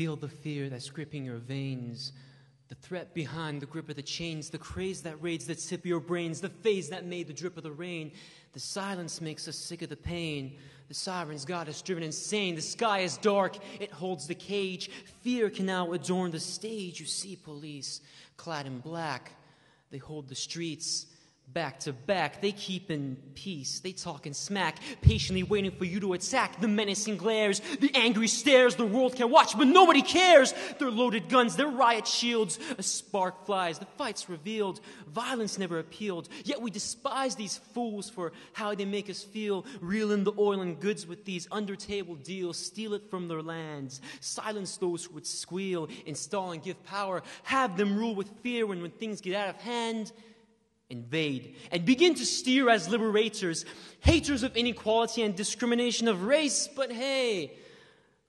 Feel the fear that's gripping your veins, the threat behind the grip of the chains, the craze that raids that sip your brains, the phase that made the drip of the rain. The silence makes us sick of the pain. The sirens got us driven insane. The sky is dark, it holds the cage. Fear can now adorn the stage. You see police clad in black. They hold the streets back to back. They keep in peace. They talk and smack, patiently waiting for you to attack. The menacing glares, the angry stares. The world can watch, but nobody cares. Their loaded guns, their riot shields. A spark flies, the fight's revealed. Violence never appealed. Yet we despise these fools for how they make us feel. Reel in the oil and goods with these under-table deals. Steal it from their lands. Silence those who would squeal. Install and give power. Have them rule with fear when things get out of hand. Invade and begin to steer as liberators, haters of inequality and discrimination of race. But hey,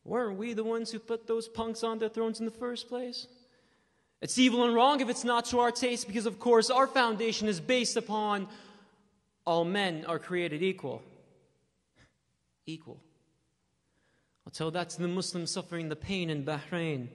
weren't we the ones who put those punks on their thrones in the first place? It's evil and wrong if it's not to our taste, because of course our foundation is based upon all men are created equal. Equal. I'll tell that to the Muslims suffering the pain in Bahrain.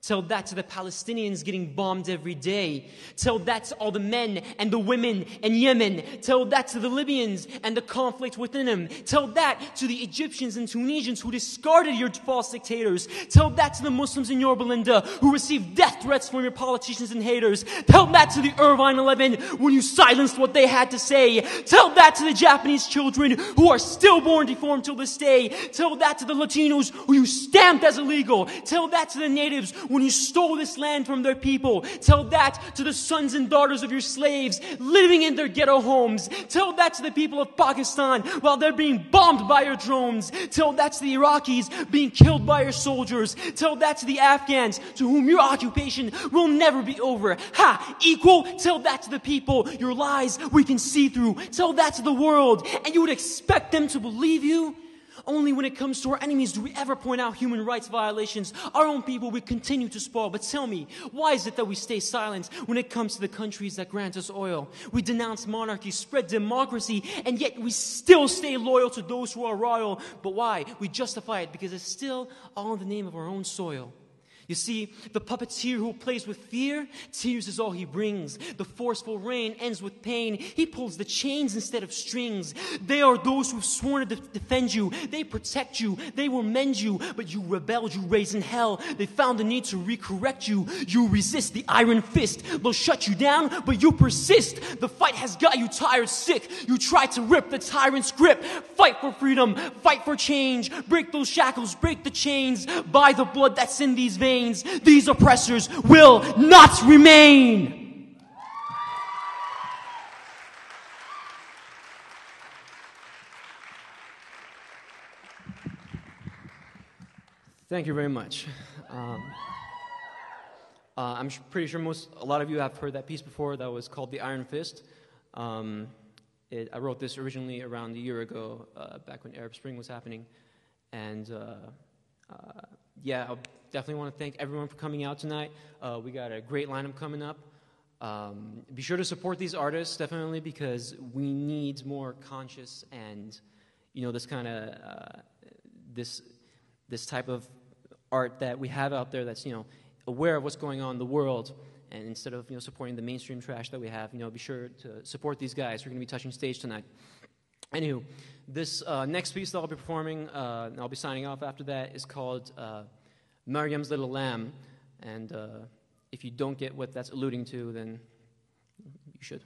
Tell that to the Palestinians getting bombed every day. Tell that to all the men and the women in Yemen. Tell that to the Libyans and the conflict within them. Tell that to the Egyptians and Tunisians who discarded your false dictators. Tell that to the Muslims in Yorba Linda who received death threats from your politicians and haters. Tell that to the Irvine 11 when you silenced what they had to say. Tell that to the Japanese children who are stillborn deformed till this day. Tell that to the Latinos who you stamped as illegal. Tell that to the natives when you stole this land from their people. Tell that to the sons and daughters of your slaves living in their ghetto homes. Tell that to the people of Pakistan while they're being bombed by your drones. Tell that to the Iraqis being killed by your soldiers. Tell that to the Afghans to whom your occupation will never be over. Ha! Equal? Tell that to the people. Your lies we can see through. Tell that to the world. And you would expect them to believe you? Only when it comes to our enemies do we ever point out human rights violations. Our own people we continue to spoil. But tell me, why is it that we stay silent when it comes to the countries that grant us oil? We denounce monarchy, spread democracy, and yet we still stay loyal to those who are royal. But why? We justify it because it's still all in the name of our own soil. You see, the puppeteer who plays with fear, tears is all he brings. The forceful rain ends with pain. He pulls the chains instead of strings. They are those who've sworn to defend you. They protect you. They will mend you. But you rebelled, you raised in hell. They found the need to recorrect you. You resist the iron fist. They'll shut you down, but you persist. The fight has got you tired, sick. You try to rip the tyrant's grip. Fight for freedom. Fight for change. Break those shackles. Break the chains. By the blood that's in these veins. These oppressors will not remain. Thank you very much. I'm pretty sure a lot of you have heard that piece before. That was called The Iron Fist. I wrote this originally around a year ago, back when Arab Spring was happening. And yeah, I definitely want to thank everyone for coming out tonight. We got a great lineup coming up. Be sure to support these artists, definitely, because we need more conscious and, this kind of, this type of art that we have out there that's, aware of what's going on in the world. And instead of, supporting the mainstream trash that we have, be sure to support these guys who are going to be touching stage tonight. Anywho, this next piece that I'll be performing, and I'll be signing off after that, is called Maryam's Little Lamb. And if you don't get what that's alluding to, then you should.